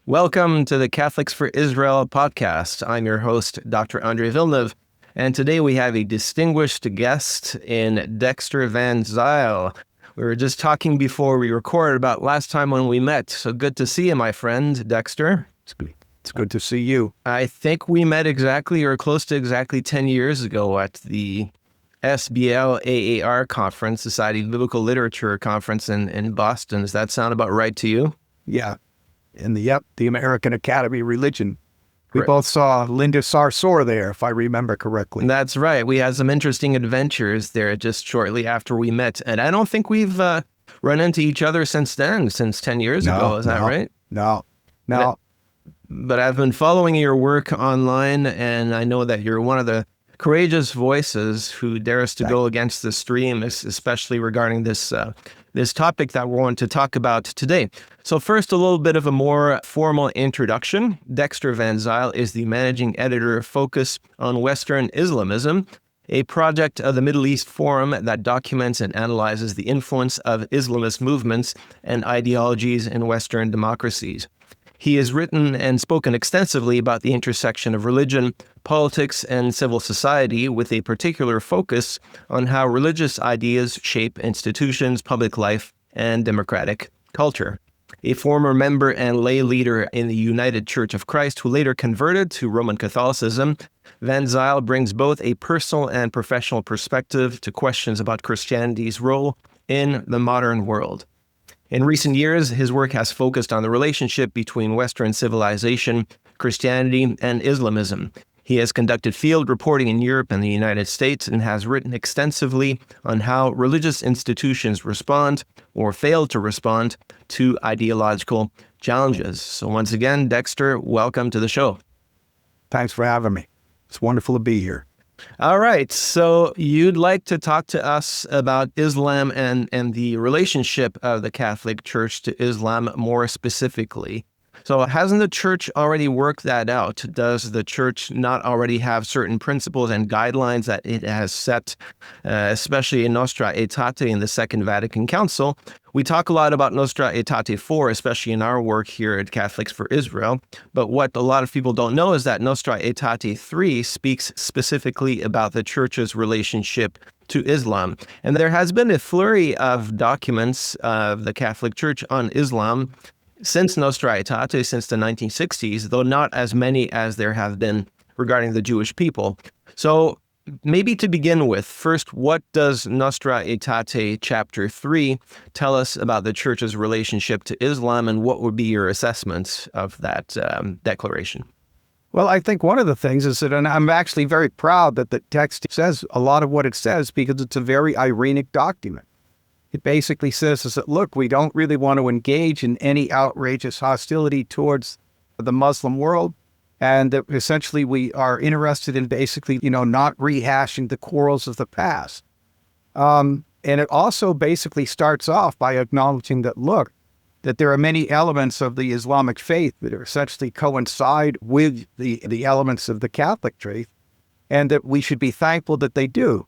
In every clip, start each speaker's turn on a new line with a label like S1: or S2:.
S1: Welcome to the Catholics for Israel podcast. I'm your host, Dr. Andre Villeneuve, and today we have a distinguished guest in Dexter Van Zile. We were just talking before we recorded about last time when we met, so good to see you, my friend, Dexter.
S2: It's good to see you.
S1: I think we met exactly or close to exactly 10 years ago at the SBL AAR conference, Society of Biblical Literature conference in Boston. Does that sound about right to you?
S2: Yeah. And the American Academy of Religion. We
S1: Right.
S2: both saw Linda Sarsour there, if I remember correctly.
S1: That's right. We had some interesting adventures there just shortly after we met. And I don't think we've run into each other since then, since 10 years ago. Is that right?
S2: No.
S1: But I've been following your work online, and I know that you're one of the courageous voices who dares to go against the stream, especially regarding this topic that we're going to talk about today. So first, a little bit of a more formal introduction. Dexter Van Zile is the managing editor of Focus on Western Islamism, a project of the Middle East Forum that documents and analyzes the influence of Islamist movements and ideologies in Western democracies. He has written and spoken extensively about the intersection of religion, politics, and civil society, with a particular focus on how religious ideas shape institutions, public life, and democratic culture. A former member and lay leader in the United Church of Christ who later converted to Roman Catholicism, Van Zile brings both a personal and professional perspective to questions about Christianity's role in the modern world. In recent years, his work has focused on the relationship between Western civilization, Christianity, and Islamism. He has conducted field reporting in Europe and the United States and has written extensively on how religious institutions respond or fail to respond to ideological challenges. So once again, Dexter, welcome to the show.
S2: Thanks for having me. It's wonderful to be here.
S1: All right, so you'd like to talk to us about Islam and the relationship of the Catholic Church to Islam more specifically. So hasn't the Church already worked that out? Does the Church not already have certain principles and guidelines that it has set, especially in Nostra Aetate in the Second Vatican Council? We talk a lot about Nostra Aetate 4, especially in our work here at Catholics for Israel. But what a lot of people don't know is that Nostra Aetate 3 speaks specifically about the Church's relationship to Islam. And there has been a flurry of documents of the Catholic Church on Islam since Nostra Aetate, since the 1960s, though not as many as there have been regarding the Jewish people. So maybe to begin with, first, what does Nostra Aetate chapter 3 tell us about the Church's relationship to Islam, and what would be your assessment of that declaration?
S2: Well, I think one of the things is that, and I'm actually very proud that the text says a lot of what it says because it's a very ironic document. It basically says is that, look, we don't really want to engage in any outrageous hostility towards the Muslim world, and that essentially we are interested in basically, not rehashing the quarrels of the past. And it also basically starts off by acknowledging that, look, that there are many elements of the Islamic faith that are essentially coincide with the elements of the Catholic faith, and that we should be thankful that they do.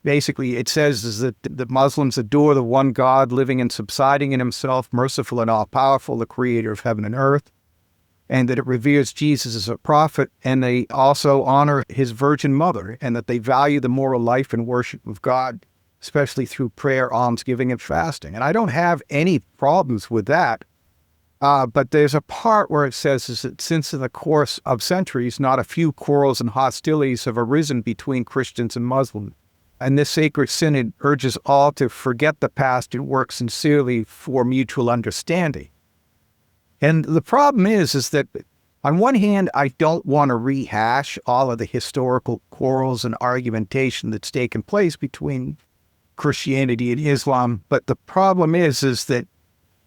S2: Basically, it says is that the Muslims adore the one God living and subsiding in himself, merciful and all-powerful, the creator of heaven and earth, and that it reveres Jesus as a prophet, and they also honor his Virgin Mother, and that they value the moral life and worship of God, especially through prayer, almsgiving, and fasting. And I don't have any problems with that, but there's a part where it says is that since in the course of centuries, not a few quarrels and hostilities have arisen between Christians and Muslims. And this sacred synod urges all to forget the past and work sincerely for mutual understanding. And the problem is that on one hand, I don't want to rehash all of the historical quarrels and argumentation that's taken place between Christianity and Islam. But the problem is that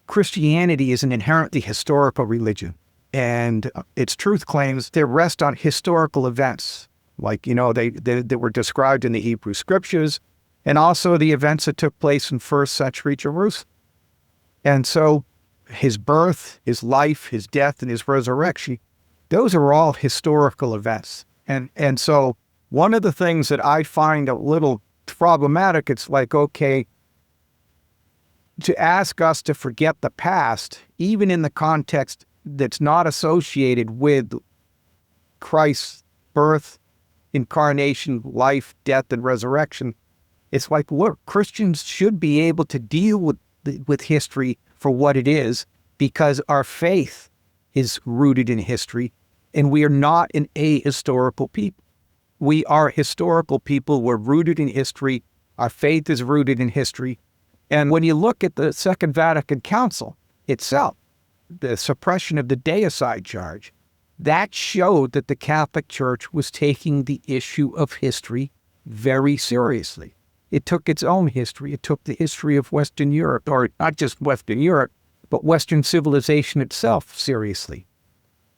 S2: Christianity is an inherently historical religion. And its truth claims they rest on historical events. Like, they were described in the Hebrew scriptures, and also the events that took place in first century Jerusalem. And so his birth, his life, his death, and his resurrection, those are all historical events. And so one of the things that I find a little problematic, it's like, okay, to ask us to forget the past, even in the context that's not associated with Christ's birth, incarnation, life, death, and resurrection. It's like, look, Christians should be able to deal with history for what it is, because our faith is rooted in history, and we are not an ahistorical people. We are historical people. We're rooted in history. Our faith is rooted in history. And when you look at the Second Vatican Council itself, the suppression of the deicide charge, that showed that the Catholic Church was taking the issue of history very seriously. It took its own history. It took the history of Western Europe, or not just Western Europe, but Western civilization itself seriously.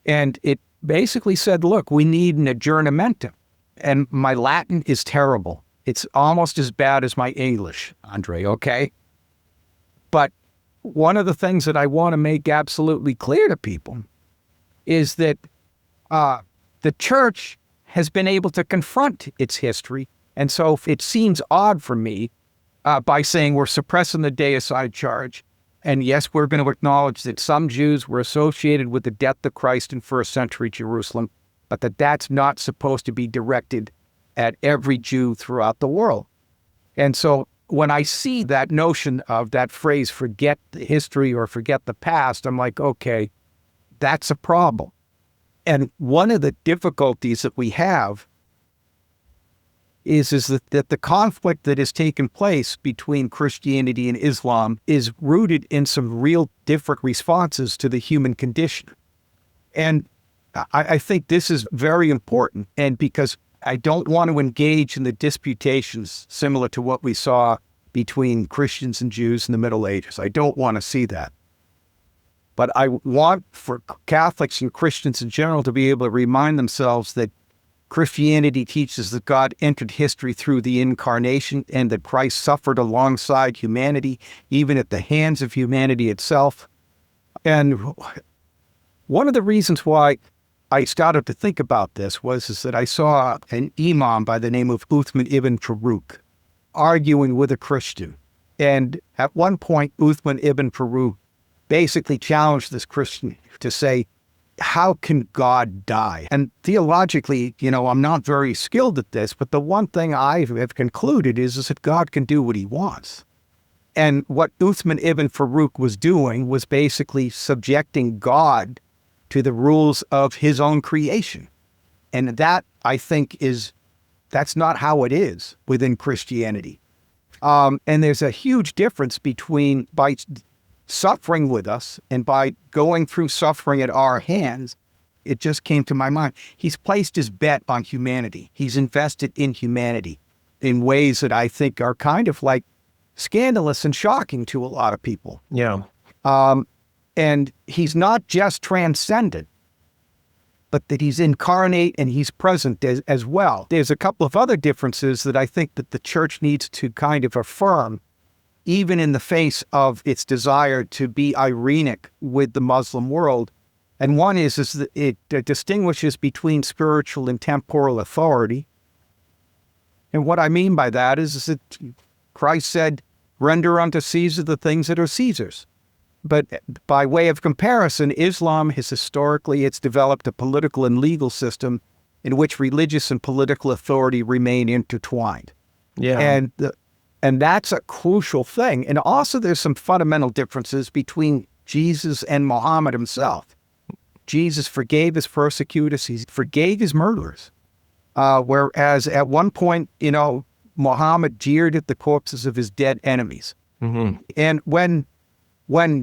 S2: And it basically said, look, we need an adjournamentum. And my Latin is terrible. It's almost as bad as my English, Andre, okay? But one of the things that I want to make absolutely clear to people is that the church has been able to confront its history. And so it seems odd for me by saying we're suppressing the deicide charge. And yes, we're going to acknowledge that some Jews were associated with the death of Christ in first century Jerusalem, but that's not supposed to be directed at every Jew throughout the world. And so when I see that notion of that phrase, forget the history or forget the past, I'm like, okay, that's a problem. And one of the difficulties that we have is that the conflict that has taken place between Christianity and Islam is rooted in some real different responses to the human condition. And I think this is very important, and because I don't want to engage in the disputations similar to what we saw between Christians and Jews in the Middle Ages. I don't want to see that. But I want for Catholics and Christians in general to be able to remind themselves that Christianity teaches that God entered history through the incarnation and that Christ suffered alongside humanity, even at the hands of humanity itself. And one of the reasons why I started to think about this was that I saw an imam by the name of Uthman ibn Farooq arguing with a Christian. And at one point, Uthman ibn Farooq basically challenged this Christian to say, how can God die? And theologically, I'm not very skilled at this, but the one thing I have concluded is that God can do what he wants. And what Uthman ibn Farooq was doing was basically subjecting God to the rules of his own creation. And that, I think, that's not how it is within Christianity. And there's a huge difference between by suffering with us and by going through suffering at our hands. It just came to my mind. He's placed his bet on humanity. He's invested in humanity in ways that I think are kind of like scandalous and shocking to a lot of people.
S1: Yeah.
S2: And he's not just transcendent, but that he's incarnate and he's present as well. There's a couple of other differences that I think that the church needs to kind of affirm, even in the face of its desire to be irenic with the Muslim world. And one is that it distinguishes between spiritual and temporal authority. And what I mean by that is that Christ said, render unto Caesar the things that are Caesar's. But by way of comparison, Islam has historically, it's developed a political and legal system in which religious and political authority remain intertwined.
S1: Yeah.
S2: And that's a crucial thing. And also there's some fundamental differences between Jesus and Muhammad himself. Jesus forgave his persecutors. He forgave his murderers. Whereas at one point, Muhammad jeered at the corpses of his dead enemies.
S1: Mm-hmm.
S2: And when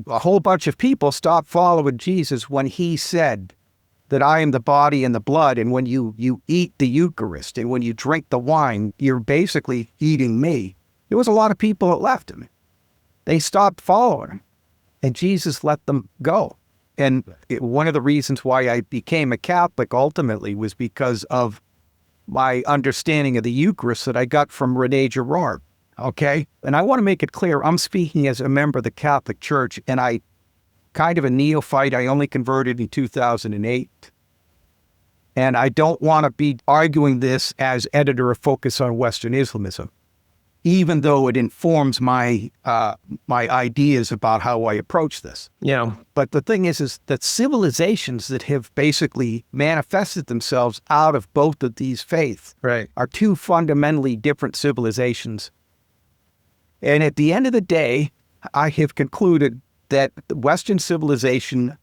S2: a whole bunch of people stopped following Jesus, when he said that I am the body and the blood, and when you eat the Eucharist and when you drink the wine, you're basically eating me. There was a lot of people that left him. They stopped following him, and Jesus let them go. And one of the reasons why I became a Catholic ultimately was because of my understanding of the Eucharist that I got from René Girard. Okay? And I want to make it clear, I'm speaking as a member of the Catholic Church, and I kind of a neophyte. I only converted in 2008. And I don't want to be arguing this as editor of Focus on Western Islamism. even though it informs my ideas about how I approach this.
S1: Yeah.
S2: But the thing is that civilizations that have basically manifested themselves out of both of these faiths
S1: Right.
S2: are two fundamentally different civilizations. And at the end of the day, I have concluded that the Western civilization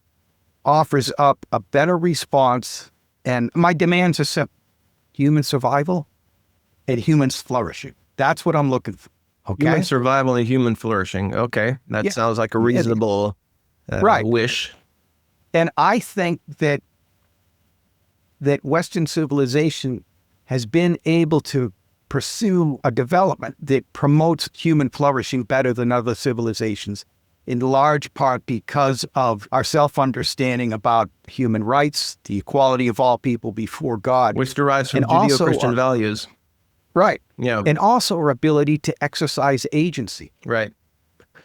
S2: offers up a better response, and my demands are simple: human survival and humans flourishing. That's what I'm looking for. Okay.
S1: Human survival and human flourishing. Okay. That sounds like a reasonable wish.
S2: And I think that Western civilization has been able to pursue a development that promotes human flourishing better than other civilizations, in large part because of our self-understanding about human rights, the equality of all people before God.
S1: Which derives from
S2: and also
S1: Judeo-Christian values.
S2: Right.
S1: Yeah.
S2: And also our ability to exercise agency.
S1: Right.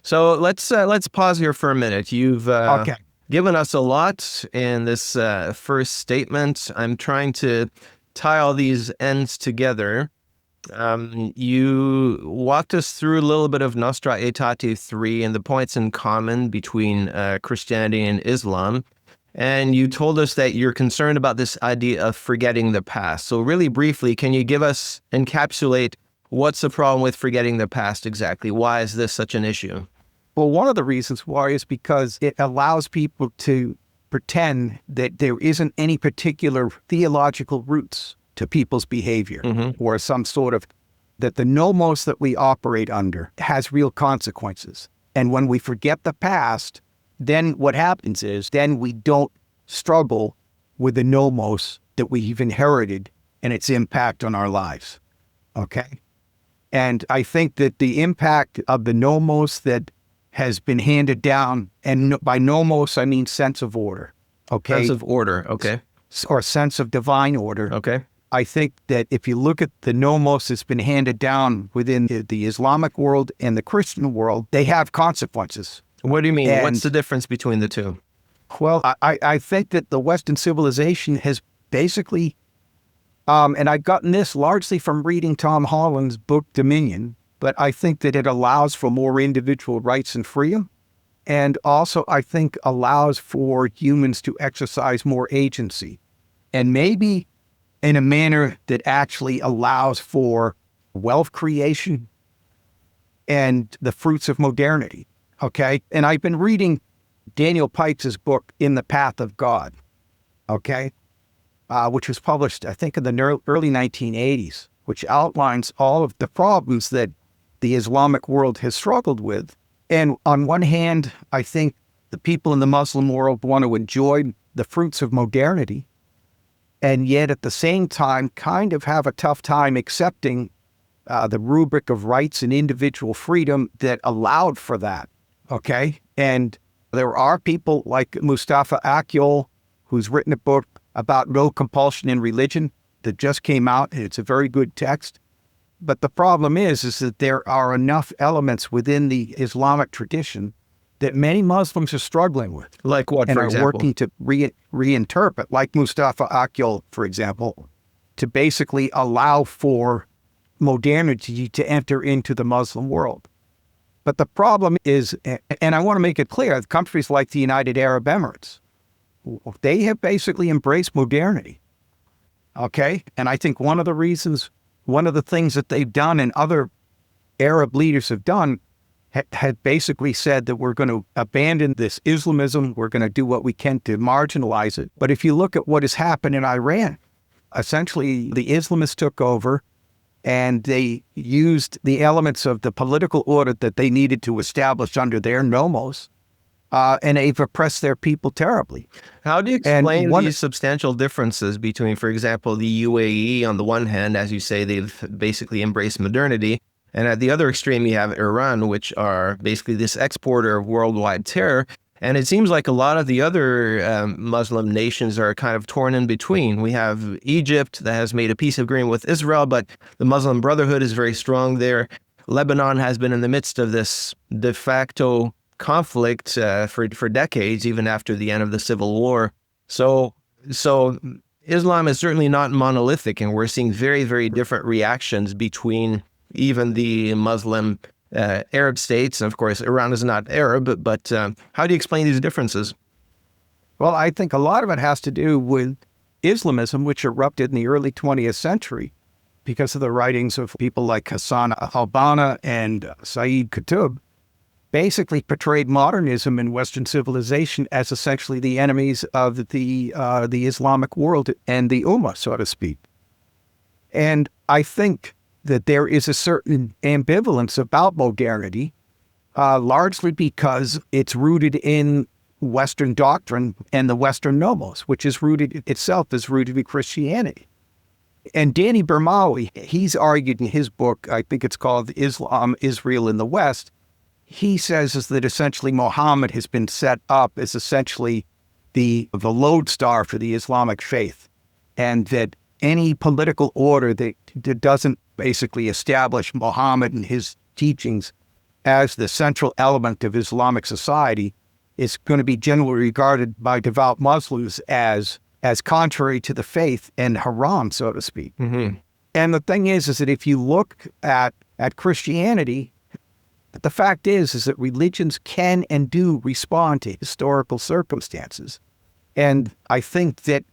S1: So let's pause here for a minute. You've given us a lot in this first statement. I'm trying to tie all these ends together. You walked us through a little bit of Nostra Aetate 3 and the points in common between Christianity and Islam. And you told us that you're concerned about this idea of forgetting the past. So really briefly, can you encapsulate what's the problem with forgetting the past exactly? Why is this such an issue?
S2: Well, one of the reasons why is because it allows people to pretend that there isn't any particular theological roots to people's behavior, or some sort of, that the nomos that we operate under has real consequences. And when we forget the past, then what happens is, then we don't struggle with the nomos that we've inherited and its impact on our lives. Okay? And I think that the impact of the nomos that has been handed down, and by nomos, I mean sense of order. Okay?
S1: Sense of order, okay.
S2: Or sense of divine order.
S1: Okay.
S2: I think that if you look at the nomos that's been handed down within the Islamic world and the Christian world, they have consequences.
S1: What do you mean? What's the difference between the two?
S2: Well, I think that the Western civilization has basically, and I've gotten this largely from reading Tom Holland's book Dominion, but I think that it allows for more individual rights and freedom, and also I think allows for humans to exercise more agency, and maybe in a manner that actually allows for wealth creation and the fruits of modernity. Okay. And I've been reading Daniel Pipes' book, In the Path of God. Okay. Which was published, I think, in the early 1980s, which outlines all of the problems that the Islamic world has struggled with. And on one hand, I think the people in the Muslim world want to enjoy the fruits of modernity, and yet at the same time kind of have a tough time accepting the rubric of rights and individual freedom that allowed for that. Okay? And there are people like Mustafa Akyol, who's written a book about no compulsion in religion that just came out. It's a very good text. But the problem is that there are enough elements within the Islamic tradition that many Muslims are struggling with.
S1: Like what,
S2: and
S1: for
S2: are
S1: example?
S2: working to reinterpret, like Mustafa Akyol, for example, to basically allow for modernity to enter into the Muslim world. But the problem is, and I want to make it clear, countries like the United Arab Emirates, they have basically embraced modernity. Okay? And I think one of the things that they've done and other Arab leaders have done had basically said that we're going to abandon this Islamism, we're going to do what we can to marginalize it. But if you look at what has happened in Iran, essentially the Islamists took over and they used the elements of the political order that they needed to establish under their nomos, and they've oppressed their people terribly.
S1: How do you explain these substantial differences between, for example, the UAE on the one hand, as you say, they've basically embraced modernity, and at the other extreme, you have Iran, which are basically this exporter of worldwide terror. And it seems like a lot of the other Muslim nations are kind of torn in between. We have Egypt that has made a peace agreement with Israel, but the Muslim Brotherhood is very strong there. Lebanon has been in the midst of this de facto conflict for decades, even after the end of the Civil War. So Islam is certainly not monolithic, and we're seeing very, very different reactions between even the Muslim Arab states. Of course, Iran is not Arab, but how do you explain these differences?
S2: Well, I think a lot of it has to do with Islamism, which erupted in the early 20th century because of the writings of people like Hassan al-Banna and Sayyid Qutb, basically portrayed modernism and Western civilization as essentially the enemies of the Islamic world and the Ummah, so to speak. And I think that there is a certain ambivalence about modernity, largely because it's rooted in Western doctrine and the Western nomos, which is rooted itself is rooted in Christianity. And Danny Bermawi, he's argued in his book, I think it's called Islam, Israel in the West, he says is that essentially Muhammad has been set up as essentially the lodestar for the Islamic faith, and that any political order that doesn't basically establish Muhammad and his teachings as the central element of Islamic society is going to be generally regarded by devout Muslims as contrary to the faith and haram, so to speak.
S1: Mm-hmm.
S2: And the thing is that if you look at Christianity, the fact is that religions can and do respond to historical circumstances. And I think that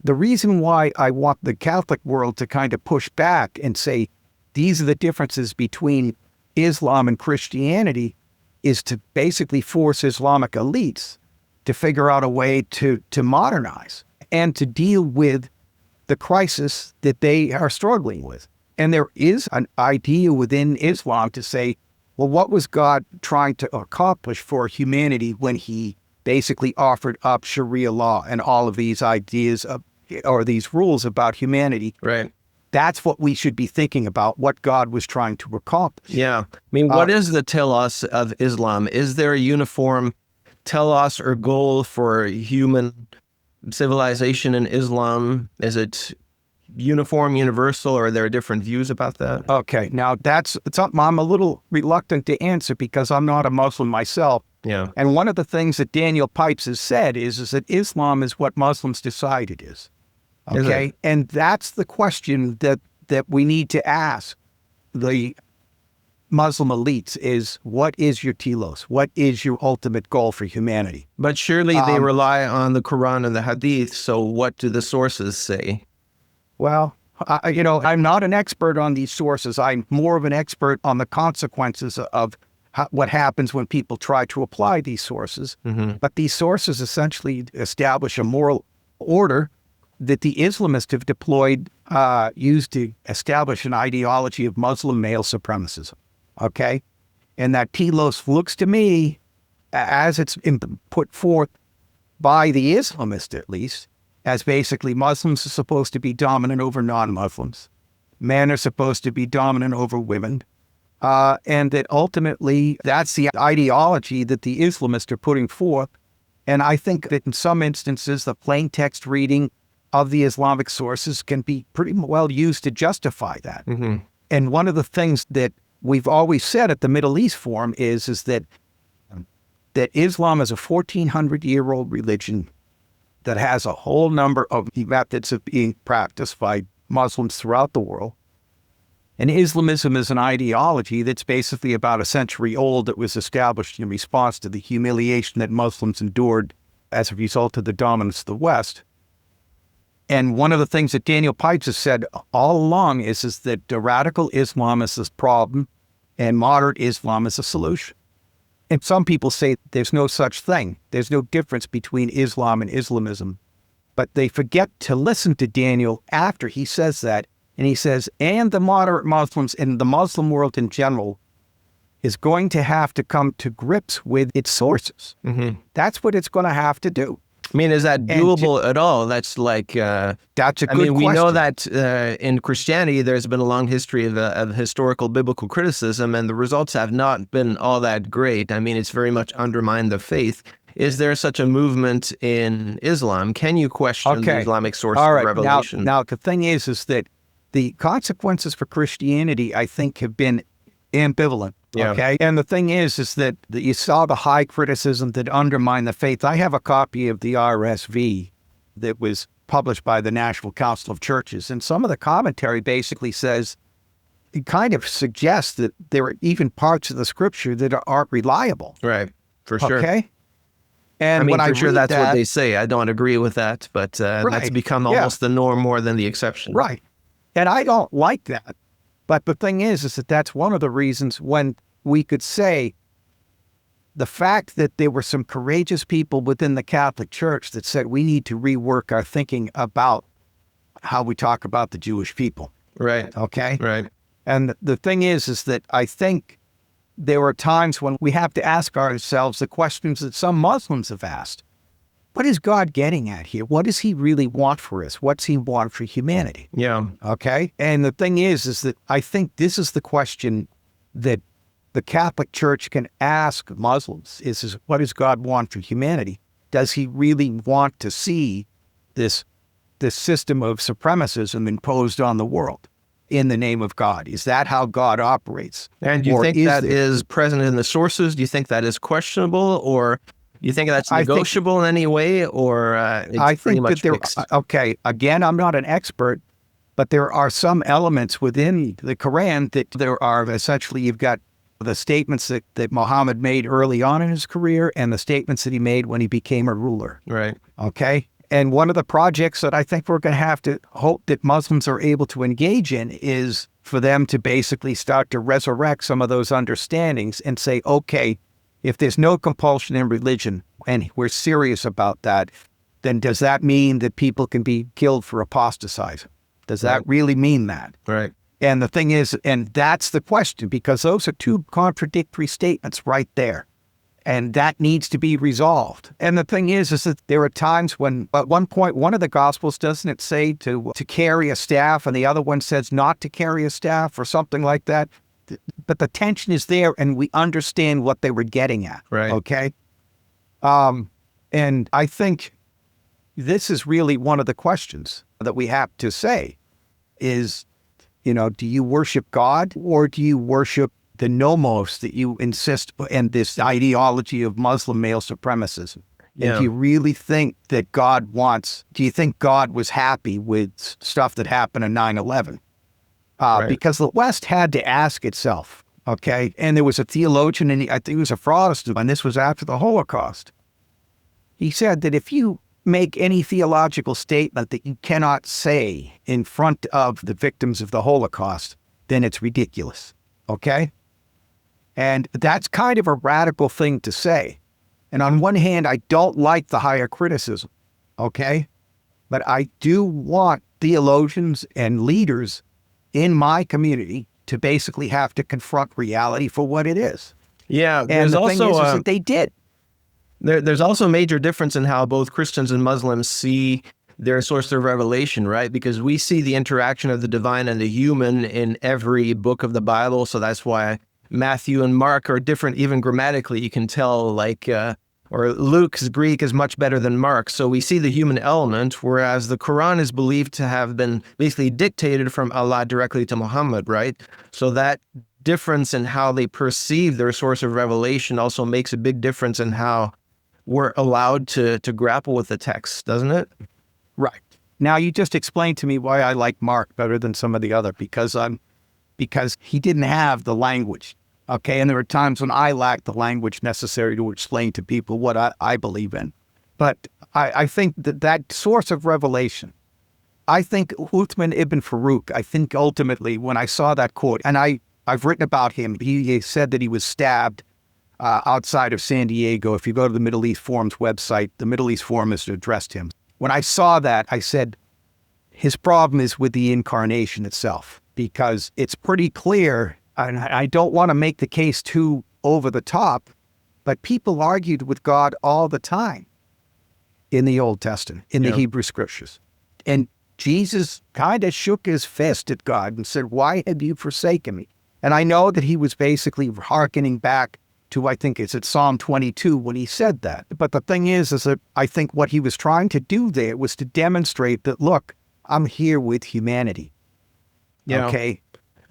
S2: the reason why I want the Catholic world to kind of push back and say these are the differences between Islam and Christianity is to basically force Islamic elites to figure out a way to modernize and to deal with the crisis that they are struggling with. And there is an idea within Islam to say, well, what was God trying to accomplish for humanity when he basically offered up Sharia law and all of these ideas of, or these rules about humanity?
S1: Right.
S2: That's what we should be thinking about, what God was trying to accomplish.
S1: Yeah. I mean, what is the telos of Islam? Is there a uniform telos or goal for human civilization in Islam? Is it uniform, universal, or are there different views about that?
S2: Okay, now that's something I'm a little reluctant to answer because I'm not a Muslim myself.
S1: Yeah.
S2: And one of the things that Daniel Pipes has said is that Islam is what Muslims decide it is. Okay, and that's the question that we need to ask the Muslim elites is, what is your telos? What is your ultimate goal for humanity?
S1: But surely they rely on the Quran and the Hadith, so what do the sources say?
S2: Well, I'm not an expert on these sources. I'm more of an expert on the consequences of what happens when people try to apply these sources.
S1: Mm-hmm.
S2: But these sources essentially establish a moral order that the Islamists have deployed, used to establish an ideology of Muslim male supremacism. Okay? And that telos looks to me, as it's put forth by the Islamists at least, as basically Muslims are supposed to be dominant over non-Muslims. Men are supposed to be dominant over women. And that ultimately that's the ideology that the Islamists are putting forth. And I think that in some instances, the plain text reading of the Islamic sources can be pretty well used to justify that.
S1: Mm-hmm.
S2: And one of the things that we've always said at the Middle East Forum is that Islam is a 1,400-year-old religion that has a whole number of methods of being practiced by Muslims throughout the world. And Islamism is an ideology that's basically about a century old that was established in response to the humiliation that Muslims endured as a result of the dominance of the West. And one of the things that Daniel Pipes has said all along is that the radical Islam is this problem and moderate Islam is a solution. And some people say there's no such thing. There's no difference between Islam and Islamism. But they forget to listen to Daniel after he says that. And he says, and the moderate Muslims and the Muslim world in general is going to have to come to grips with its sources.
S1: Mm-hmm.
S2: That's what it's going to have to do.
S1: I mean, is that doable at all? That's like...
S2: that's a good question.
S1: We know that in Christianity, there's been a long history of historical biblical criticism, and the results have not been all that great. I mean, it's very much undermined the faith. Is there such a movement in Islam? Can you question the Islamic source of revelation?
S2: Now, the thing is that the consequences for Christianity, I think, have been ambivalent.
S1: Yeah.
S2: Okay. And the thing is that you saw the high criticism that undermined the faith. I have a copy of the RSV that was published by the National Council of Churches. And some of the commentary basically says it kind of suggests that there are even parts of the scripture that aren't reliable.
S1: Right. For sure.
S2: Okay. And
S1: I mean,
S2: when I
S1: for sure,
S2: read
S1: that's what
S2: that,
S1: they say. I don't agree with that, but that's
S2: right,
S1: become
S2: yeah,
S1: almost the norm more than the exception.
S2: right. And I don't like that. But the thing is that that's one of the reasons when we could say the fact that there were some courageous people within the Catholic Church that said we need to rework our thinking about how we talk about the Jewish people.
S1: Right.
S2: Okay.
S1: Right.
S2: And the thing is that I think there are times when we have to ask ourselves the questions that some Muslims have asked. What is God getting at here? What does he really want for us? What's he want for humanity?
S1: Yeah.
S2: Okay. And the thing is that I think this is the question that the Catholic Church can ask Muslims is what does God want for humanity? Does he really want to see this system of supremacism imposed on the world in the name of God? Is that how God operates?
S1: And do you think that is present in the sources? Do you think that is questionable, or do you think that's negotiable in any way, or it's pretty much fixed?
S2: Okay, again, I'm not an expert, but there are some elements within the Quran that there are essentially, you've got the statements that Muhammad made early on in his career and the statements that he made when he became a ruler.
S1: Right.
S2: Okay. And one of the projects that I think we're going to have to hope that Muslims are able to engage in is for them to basically start to resurrect some of those understandings and say, okay, if there's no compulsion in religion and we're serious about that, then does that mean that people can be killed for apostatizing? Does that really mean that?
S1: Right.
S2: And the thing is, and that's the question, because those are two contradictory statements right there. And that needs to be resolved. And the thing is that there are times when, at one point, one of the Gospels, doesn't it say to carry a staff, and the other one says not to carry a staff or something like that? But the tension is there, and we understand what they were getting at.
S1: Right.
S2: Okay? And I think this is really one of the questions that we have to say is, do you worship God or do you worship the nomos that you insist and this ideology of Muslim male supremacism?
S1: Yeah.
S2: And do you really think that do you think God was happy with stuff that happened in 9/11?
S1: Right.
S2: Because the West had to ask itself, okay? And there was a theologian, and I think he was a Protestant, and this was after the Holocaust. He said that if you make any theological statement that you cannot say in front of the victims of the Holocaust, then it's ridiculous, okay? And that's kind of a radical thing to say. And on one hand, I don't like the higher criticism, okay? But I do want theologians and leaders in my community to basically have to confront reality for what it is.
S1: Yeah.
S2: And the thing is that they did.
S1: There's also a major difference in how both Christians and Muslims see their source of revelation, right? Because we see the interaction of the divine and the human in every book of the Bible. So that's why Matthew and Mark are different, even grammatically. You can tell, or Luke's Greek is much better than Mark. So we see the human element, whereas the Quran is believed to have been basically dictated from Allah directly to Muhammad, right? So that difference in how they perceive their source of revelation also makes a big difference in how we're allowed to grapple with the text, doesn't it?
S2: Right. Now, you just explained to me why I like Mark better than some of the other, because he didn't have the language. Okay, and there are times when I lack the language necessary to explain to people what I believe in. But I think that source of revelation, I think Uthman ibn Farouk, I think ultimately when I saw that quote, and I've written about him, he said that he was stabbed outside of San Diego. If you go to the Middle East Forum's website, the Middle East Forum has addressed him. When I saw that, I said, his problem is with the incarnation itself, because it's pretty clear. And I don't want to make the case too over the top, but people argued with God all the time in the Old Testament, in the Hebrew Scriptures. And Jesus kind of shook his fist at God and said, why have you forsaken me? And I know that he was basically hearkening back to, I think it's at Psalm 22 when he said that. But the thing is that I think what he was trying to do there was to demonstrate that, look, I'm here with humanity.
S1: Yeah.
S2: Okay.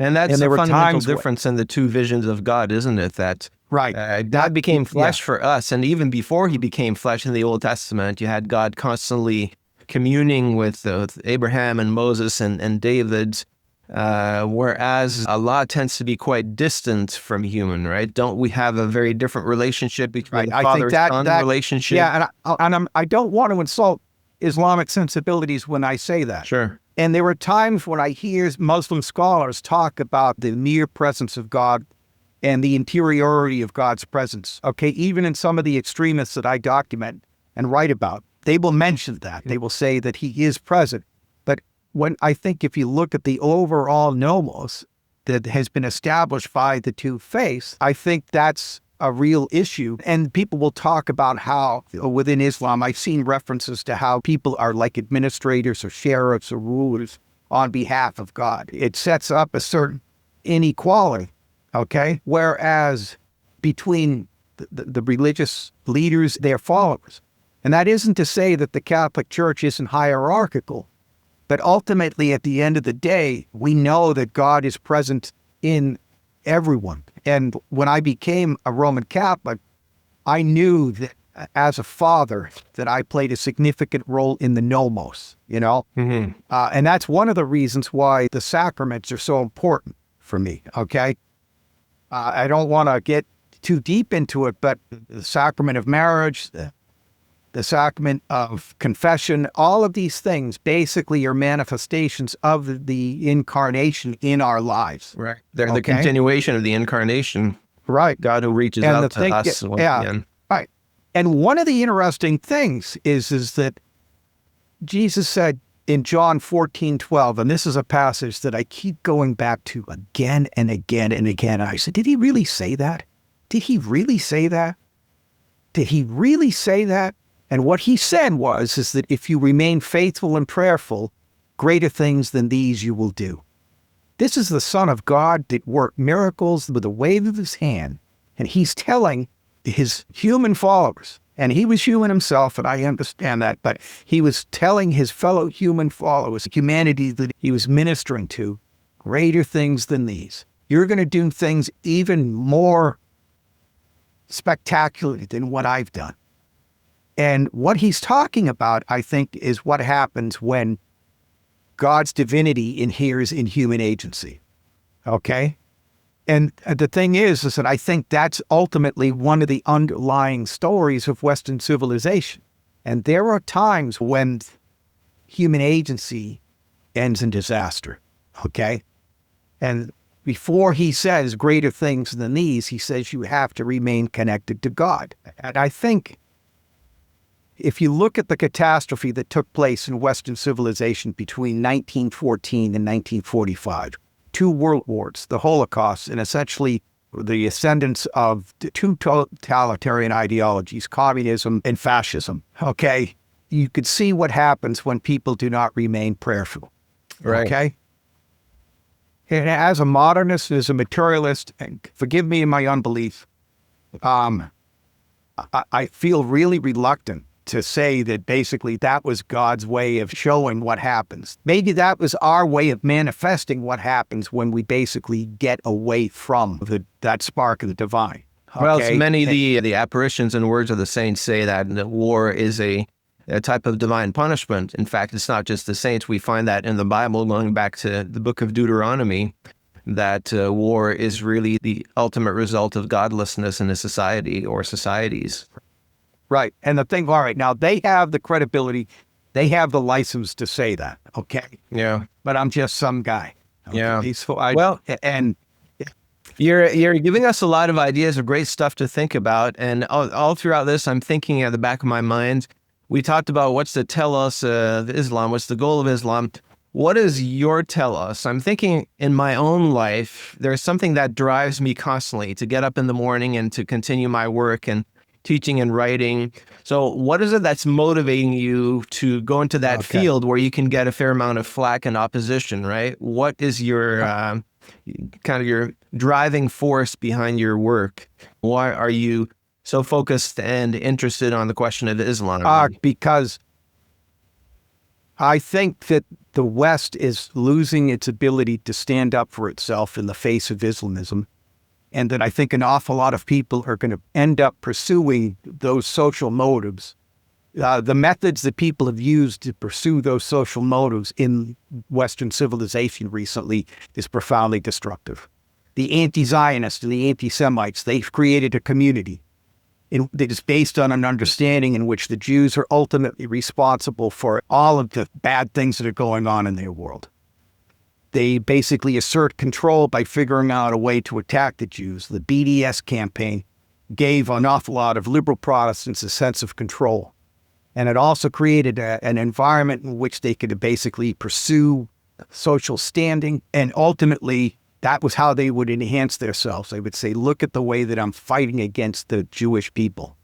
S1: And that's a fundamental difference in the two visions of God, isn't it? That God became flesh for us. And even before he became flesh in the Old Testament, you had God constantly communing with Abraham and Moses and David. whereas Allah tends to be quite distant from human, right? Don't we have a very different relationship between the
S2: I think
S1: father-son relationship?
S2: yeah, and I don't want to insult Islamic sensibilities when I say that.
S1: Sure.
S2: And there are times when I hear Muslim scholars talk about the mere presence of God and the interiority of God's presence. Okay, even in some of the extremists that I document and write about, they will mention that. They will say that he is present. But when I think if you look at the overall nomos that has been established by the two faiths, I think that's a real issue. And people will talk about how within Islam, I've seen references to how people are like administrators or sheriffs or rulers on behalf of God. It sets up a certain inequality, okay? Whereas between the religious leaders, their followers. And that isn't to say that the Catholic Church isn't hierarchical, but ultimately at the end of the day, we know that God is present in everyone. And when I became a Roman Catholic, I knew that as a father that I played a significant role in the nomos, you know?
S1: Mm-hmm.
S2: And that's one of the reasons why the sacraments are so important for me, okay? I don't want to get too deep into it, but the sacrament of marriage, the sacrament of confession, all of these things basically are manifestations of the incarnation in our lives.
S1: Right. They're the continuation of the incarnation.
S2: Right.
S1: God who reaches out to us once again.
S2: Right. And one of the interesting things is that Jesus said in John 14:12, and this is a passage that I keep going back to again and again and again. I said, did he really say that? Did he really say that? Did he really say that? And what he said is that if you remain faithful and prayerful, greater things than these you will do. This is the Son of God that worked miracles with a wave of his hand. And he's telling his human followers, and he was human himself, and I understand that, but he was telling his fellow human followers, humanity that he was ministering to, greater things than these. You're going to do things even more spectacular than what I've done. And what he's talking about, I think, is what happens when God's divinity inheres in human agency. Okay? And the thing is that I think that's ultimately one of the underlying stories of Western civilization. And there are times when human agency ends in disaster. Okay? And before he says greater things than these, he says you have to remain connected to God. And I think if you look at the catastrophe that took place in Western civilization between 1914 and 1945, 2 world wars, the Holocaust, and essentially the ascendance of the 2 totalitarian ideologies, communism and fascism, okay, you could see what happens when people do not remain prayerful,
S1: right?
S2: Okay? And as a modernist, as a materialist, and forgive me in my unbelief, I feel really reluctant to say that basically that was God's way of showing what happens. Maybe that was our way of manifesting what happens when we basically get away from that spark of the divine. Okay?
S1: Well, it's many of the apparitions and words of the saints say that war is a type of divine punishment. In fact, it's not just the saints. We find that in the Bible, going back to the book of Deuteronomy, that war is really the ultimate result of godlessness in a society or societies.
S2: Right. And the thing, all right, now they have the credibility, they have the license to say that, okay?
S1: Yeah.
S2: But I'm just some guy. Okay?
S1: Yeah.
S2: So
S1: and you're giving us a lot of ideas of great stuff to think about. And all throughout this, I'm thinking at the back of my mind, we talked about what's the telos of Islam, what's the goal of Islam. What is your telos? I'm thinking in my own life, there's something that drives me constantly to get up in the morning and to continue my work and teaching and writing. So what is it that's motivating you to go into that field where you can get a fair amount of flack and opposition, right? What is your kind of your driving force behind your work? Why are you so focused and interested on the question of Islam?
S2: Because I think that the West is losing its ability to stand up for itself in the face of Islamism. And that I think an awful lot of people are going to end up pursuing those social motives the methods that people have used to pursue those social motives in Western civilization recently is profoundly destructive. The anti-Zionists and the anti-Semites, they've created a community that is based on an understanding in which the Jews are ultimately responsible for all of the bad things that are going on in their world. They basically assert control by figuring out a way to attack the Jews. The BDS campaign gave an awful lot of liberal Protestants a sense of control. And it also created an environment in which they could basically pursue social standing. And ultimately, that was how they would enhance themselves. They would say, look at the way that I'm fighting against the Jewish people.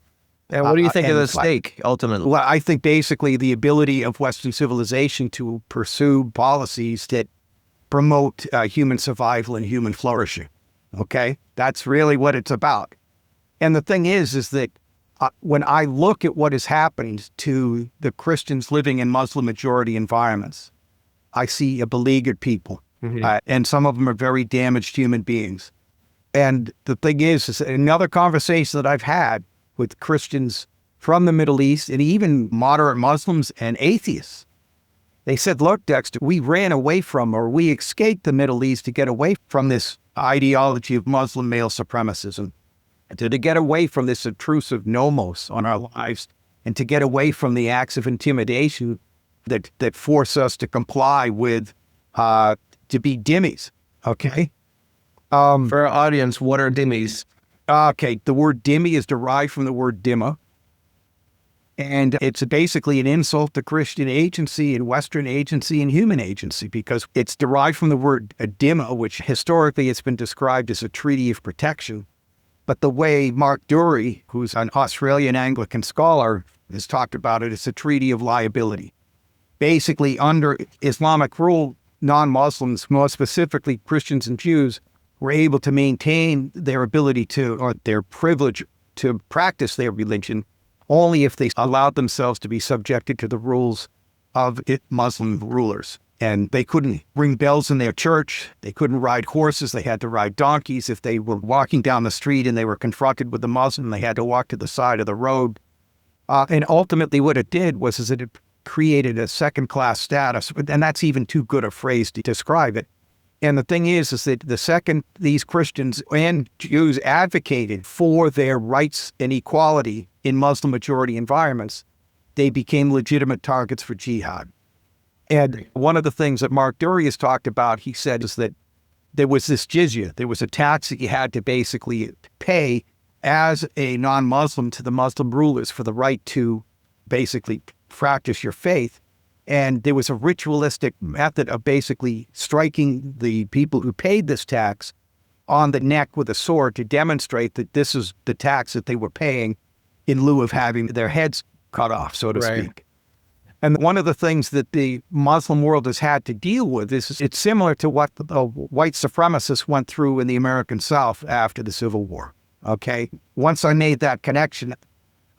S1: And what do you think of the stake, ultimately?
S2: Well, I think basically the ability of Western civilization to pursue policies that promote human survival and human flourishing. Okay? That's really what it's about. And the thing is that when I look at what has happened to the Christians living in Muslim-majority environments, I see a beleaguered people. And some of them are very damaged human beings. And the thing is another conversation that I've had with Christians from the Middle East and even moderate Muslims and atheists. They said, look, Dexter, we ran away from, or we escaped the Middle East to get away from this ideology of Muslim male supremacism, to get away from this intrusive nomos on our lives, and to get away from the acts of intimidation that force us to comply with, to be dhimmis, okay?
S1: For our audience, what are dhimmis?
S2: Okay, the word dhimmi is derived from the word dhimma, and it's basically an insult to Christian agency and Western agency and human agency, because it's derived from the word dhimma, which historically it's been described as a treaty of protection. But the way Mark Dury, who's an Australian Anglican scholar, has talked about it, it's a treaty of liability. Basically, under Islamic rule, non-Muslims, more specifically Christians and Jews, were able to maintain their ability to, or their privilege to practice their religion only if they allowed themselves to be subjected to the rules of Muslim rulers. And they couldn't ring bells in their church. They couldn't ride horses. They had to ride donkeys. If they were walking down the street and they were confronted with a Muslim, they had to walk to the side of the road. And ultimately what it did was it created a second-class status, and that's even too good a phrase to describe it. And the thing is that the second these Christians and Jews advocated for their rights and equality in Muslim-majority environments, they became legitimate targets for jihad. And one of the things that Mark Dury has talked about, he said, is that there was this jizya. There was a tax that you had to basically pay as a non-Muslim to the Muslim rulers for the right to basically practice your faith. And there was a ritualistic method of basically striking the people who paid this tax on the neck with a sword to demonstrate that this is the tax that they were paying in lieu of having their heads cut off, so to speak. And one of the things that the Muslim world has had to deal with is it's similar to what the white supremacists went through in the American South after the Civil War, okay? Once I made that connection,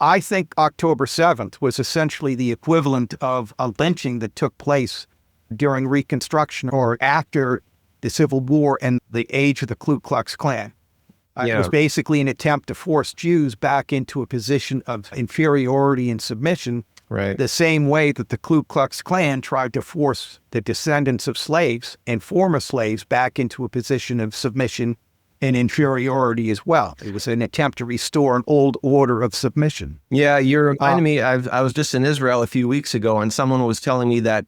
S2: I think October 7th was essentially the equivalent of a lynching that took place during Reconstruction or after the Civil War and the age of the Ku Klux Klan. It was basically an attempt to force Jews back into a position of inferiority and submission, the same way that the Ku Klux Klan tried to force the descendants of slaves and former slaves back into a position of submission and inferiority as well. It was an attempt to restore an old order of submission.
S1: Yeah, you're reminding me, I was just in Israel a few weeks ago, and someone was telling me that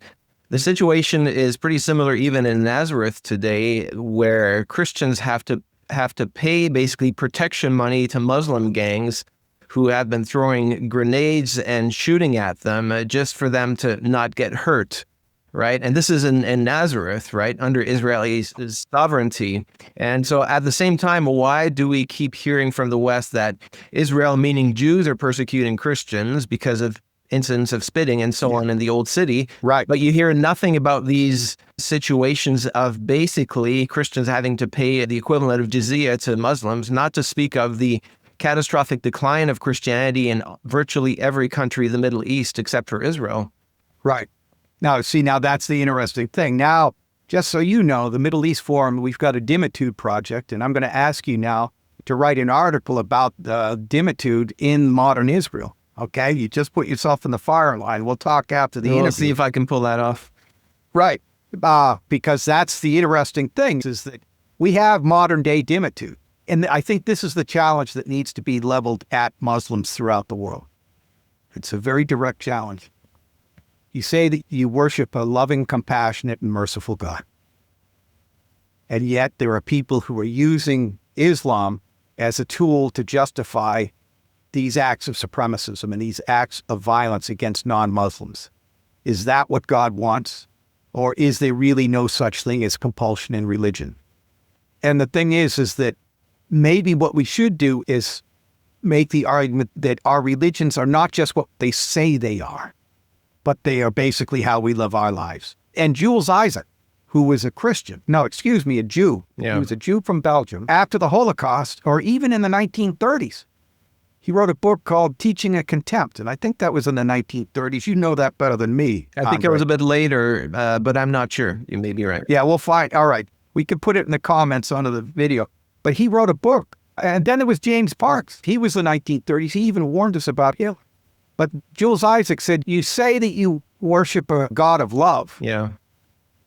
S1: the situation is pretty similar even in Nazareth today, where Christians have to pay basically protection money to Muslim gangs who have been throwing grenades and shooting at them just for them to not get hurt. Right. And this is in Nazareth, right, under Israeli sovereignty. And so at the same time, why do we keep hearing from the West that Israel, meaning Jews, are persecuting Christians because of incidents of spitting and so on in the Old City?
S2: Right.
S1: But you hear nothing about these situations of basically Christians having to pay the equivalent of jizya to Muslims, not to speak of the catastrophic decline of Christianity in virtually every country of the Middle East except for Israel.
S2: Right. Now, that's the interesting thing. Now, just so you know, the Middle East Forum, we've got a Dhimmitude project, and I'm going to ask you now to write an article about the Dhimmitude in modern Israel. Okay, you just put yourself in the fire line. We'll talk after the
S1: We'll
S2: interview.
S1: see if I can pull that off.
S2: Right. Because that's the interesting thing is that we have modern day Dhimmitude. And I think this is the challenge that needs to be leveled at Muslims throughout the world. It's a very direct challenge. You say that you worship a loving, compassionate, and merciful God. And yet there are people who are using Islam as a tool to justify these acts of supremacism and these acts of violence against non-Muslims. Is that what God wants? Or is there really no such thing as compulsion in religion? And the thing is that maybe what we should do is make the argument that our religions are not just what they say they are, but they are basically how we live our lives. And Jules Isaac, who was a Jew.
S1: Yeah.
S2: He was a Jew from Belgium. After the Holocaust, or even in the 1930s, he wrote a book called Teaching a Contempt. And I think that was in the 1930s. You know that better than me.
S1: I think it was a bit later, but I'm not sure. You may be right.
S2: Yeah, we'll find. All right. We could put it in the comments under the video. But he wrote a book. And then there was James Parks. He was the 1930s. He even warned us about Hitler. But Jules Isaac said, you say that you worship a God of love.
S1: Yeah.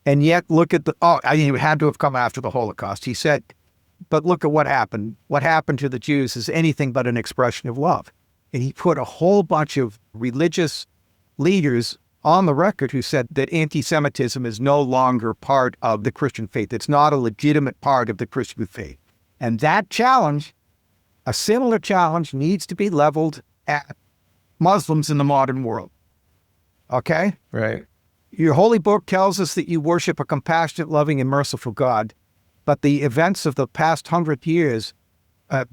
S2: And yet look at it had to have come after the Holocaust. He said, but look at what happened. What happened to the Jews is anything but an expression of love. And he put a whole bunch of religious leaders on the record who said that anti-Semitism is no longer part of the Christian faith. It's not a legitimate part of the Christian faith. And that challenge, a similar challenge, needs to be leveled at Muslims in the modern world. Okay?
S1: Right.
S2: Your holy book tells us that you worship a compassionate, loving, and merciful God, but the events of the past 100 years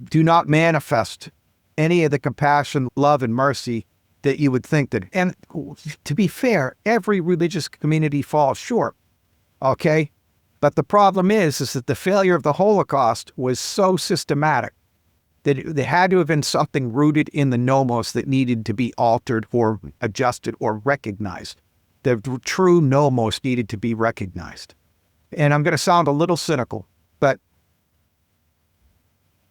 S2: do not manifest any of the compassion, love, and mercy that you would think that. And to be fair, every religious community falls short, okay? But the problem is that the failure of the Holocaust was so systematic that there had to have been something rooted in the nomos that needed to be altered or adjusted or recognized. The true nomos needed to be recognized. And I'm going to sound a little cynical, but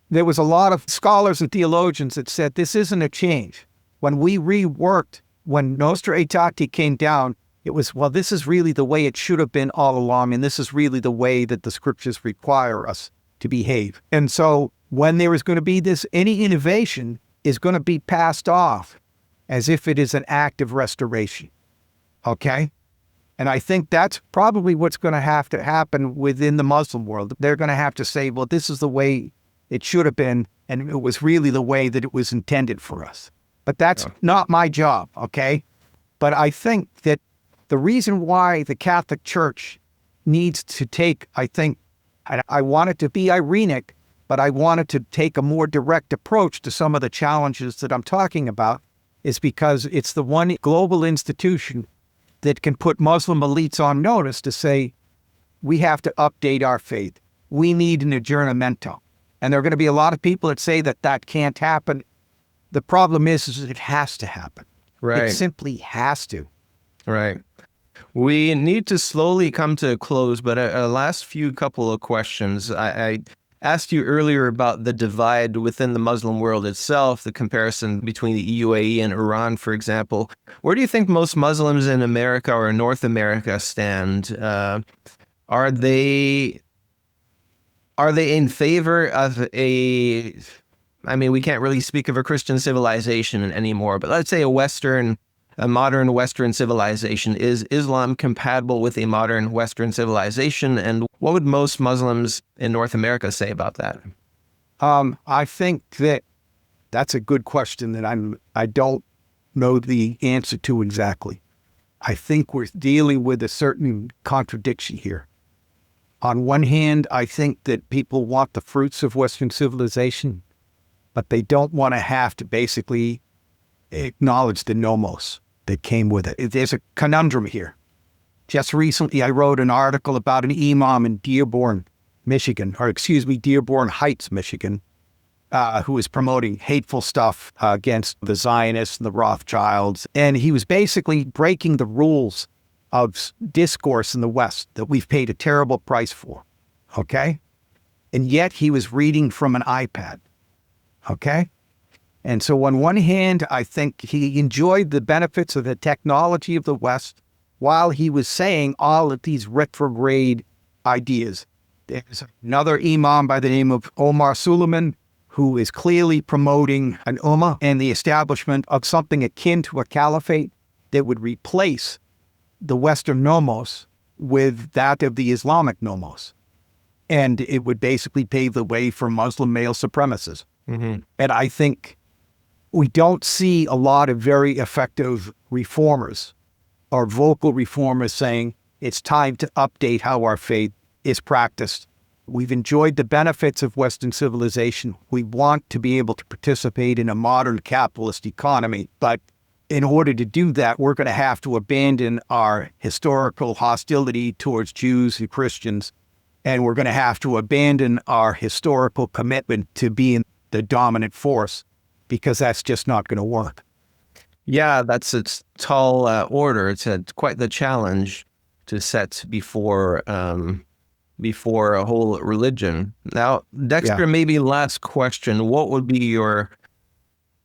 S2: there was a lot of scholars and theologians that said this isn't a change. When we reworked, when Nostra Aetate came down, it was, well, this is really the way it should have been all along, and this is really the way that the scriptures require us to behave. And so when there is going to be any innovation is going to be passed off as if it is an act of restoration. Okay? And I think that's probably what's going to have to happen within the Muslim world. They're going to have to say, well, this is the way it should have been, and it was really the way that it was intended for us. But that's not my job, okay? But I think that the reason why the Catholic Church needs to take, I want it to be ironic, but I wanted to take a more direct approach to some of the challenges that I'm talking about, is because it's the one global institution that can put Muslim elites on notice to say, we have to update our faith. We need an aggiornamento. And there are going to be a lot of people that say that that can't happen. The problem is that it has to happen.
S1: Right.
S2: It simply has to.
S1: Right. We need to slowly come to a close, but a last few couple of questions. I asked you earlier about the divide within the Muslim world itself, the comparison between the UAE and Iran, for example. Where do you think most Muslims in America or North America stand? Are they in favor of we can't really speak of a Christian civilization anymore, but let's say a modern Western civilization. Is Islam compatible with a modern Western civilization? And what would most Muslims in North America say about that?
S2: I think that's a good question that I don't know the answer to exactly. I think we're dealing with a certain contradiction here. On one hand, I think that people want the fruits of Western civilization, but they don't want to have to basically acknowledge the nomos that came with it. There's a conundrum here. Just recently, I wrote an article about an imam in Dearborn Heights, Michigan, who was promoting hateful stuff against the Zionists and the Rothschilds. And he was basically breaking the rules of discourse in the West that we've paid a terrible price for, okay? And yet he was reading from an iPad, okay? And so on one hand, I think he enjoyed the benefits of the technology of the West while he was saying all of these retrograde ideas. There's another imam by the name of Omar Suleiman, who is clearly promoting an ummah and the establishment of something akin to a caliphate that would replace the Western nomos with that of the Islamic nomos. And it would basically pave the way for Muslim male supremacists.
S1: Mm-hmm.
S2: And I think we don't see a lot of very effective reformers or vocal reformers saying it's time to update how our faith is practiced. We've enjoyed the benefits of Western civilization. We want to be able to participate in a modern capitalist economy. But in order to do that, we're going to have to abandon our historical hostility towards Jews and Christians. And we're going to have to abandon our historical commitment to being the dominant force, because that's just not going to work.
S1: Yeah, that's a tall order. It's quite the challenge to set before a whole religion. Now, Dexter, maybe last question. What would be your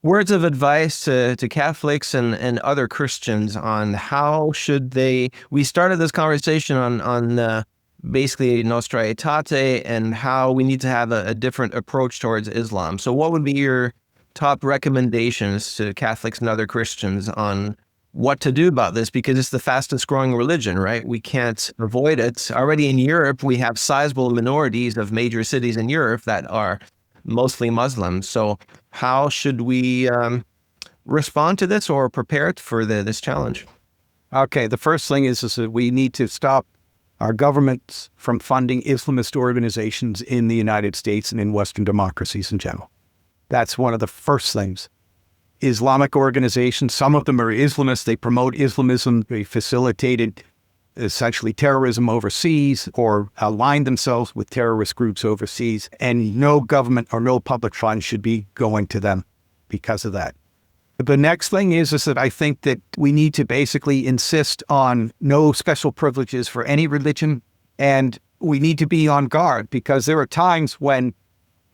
S1: words of advice to Catholics and other Christians on how should they... We started this conversation on basically Nostra Aetate and how we need to have a different approach towards Islam. So what would be your top recommendations to Catholics and other Christians on what to do about this? Because it's the fastest growing religion, right? We can't avoid it. Already in Europe, we have sizable minorities of major cities in Europe that are mostly Muslim. So how should we respond to this or prepare for this challenge?
S2: Okay, the first thing is that we need to stop our governments from funding Islamist organizations in the United States and in Western democracies in general. That's one of the first things. Islamic organizations, some of them are Islamists. They promote Islamism. They facilitated essentially terrorism overseas or align themselves with terrorist groups overseas. And no government or no public fund should be going to them because of that. The next thing is that I think that we need to basically insist on no special privileges for any religion. And we need to be on guard, because there are times when,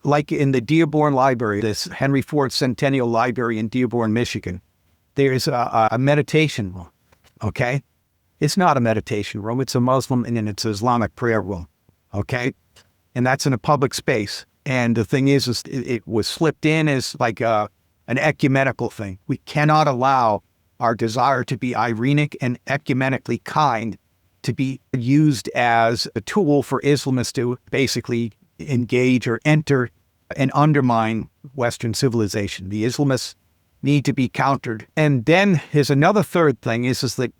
S2: like in the Dearborn Library, this Henry Ford Centennial Library in Dearborn, Michigan, there's a meditation room, okay? It's not a meditation room. It's a Muslim and it's an Islamic prayer room, okay? And that's in a public space. And the thing is it was slipped in as like an ecumenical thing. We cannot allow our desire to be irenic and ecumenically kind to be used as a tool for Islamists to basically engage or enter and undermine Western civilization. The Islamists need to be countered. And then here's another third thing is that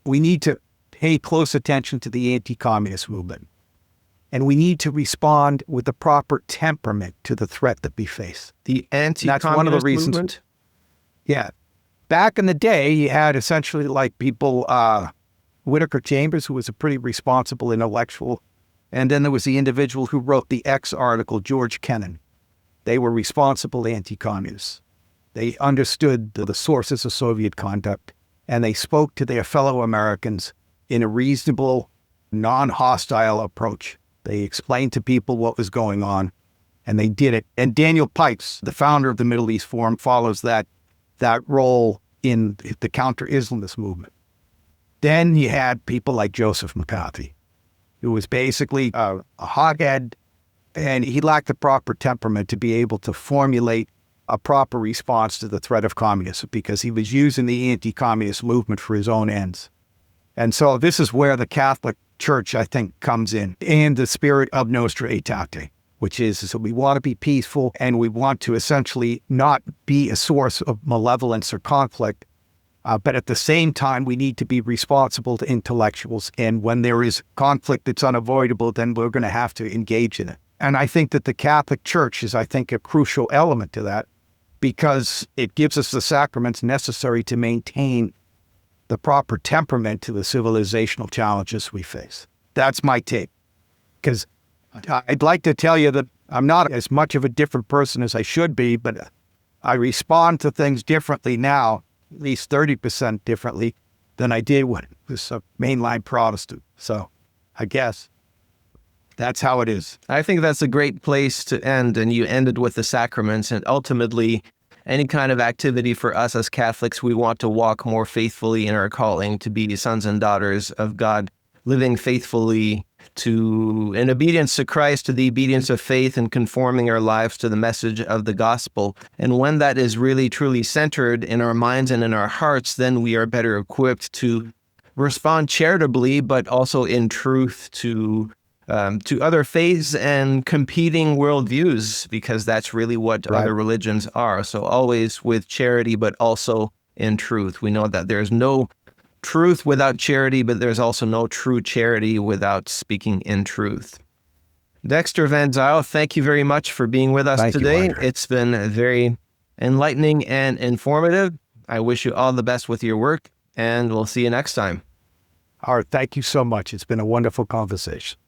S2: we need to pay close attention to the anti-communist movement. And we need to respond with the proper temperament to the threat that we face.
S1: The anti-communist
S2: That's one of the reasons.
S1: movement?
S2: Yeah. Back in the day, you had essentially like people, Whittaker Chambers, who was a pretty responsible intellectual. And then there was the individual who wrote the X article, George Kennan. They were responsible anti-communists. They understood the sources of Soviet conduct, and they spoke to their fellow Americans in a reasonable, non-hostile approach. They explained to people what was going on, and they did it. And Daniel Pipes, the founder of the Middle East Forum, follows that role in the counter-Islamist movement. Then you had people like Joseph McCarthy, who was basically a hoghead, and he lacked the proper temperament to be able to formulate a proper response to the threat of communism, because he was using the anti-communist movement for his own ends. And so this is where the Catholic Church, I think, comes in, and the spirit of Nostra Aetate, which is that we want to be peaceful and we want to essentially not be a source of malevolence or conflict, but at the same time, we need to be responsible to intellectuals. And when there is conflict that's unavoidable, then we're going to have to engage in it. And I think that the Catholic Church is, I think, a crucial element to that, because it gives us the sacraments necessary to maintain the proper temperament to the civilizational challenges we face. That's my take. Because I'd like to tell you that I'm not as much of a different person as I should be, but I respond to things differently now, at least 30% differently than I did when I was a mainline Protestant. So I guess that's how it is.
S1: I think that's a great place to end, and you ended with the sacraments, and ultimately any kind of activity for us as Catholics, we want to walk more faithfully in our calling to be sons and daughters of God, living faithfully in obedience to Christ, to the obedience of faith, and conforming our lives to the message of the gospel. And when that is really truly centered in our minds and in our hearts, then we are better equipped to respond charitably, but also in truth to other faiths and competing worldviews, because that's really what
S2: Right.
S1: other religions are. So always with charity, but also in truth. We know that there's no truth without charity, but there's also no true charity without speaking in truth. Dexter Van Zile, thank you very much for being with us
S2: Thank you,
S1: today.
S2: Andre.
S1: It's been very enlightening and informative. I wish you all the best with your work, and we'll see you next time.
S2: All right. Thank you so much. It's been a wonderful conversation.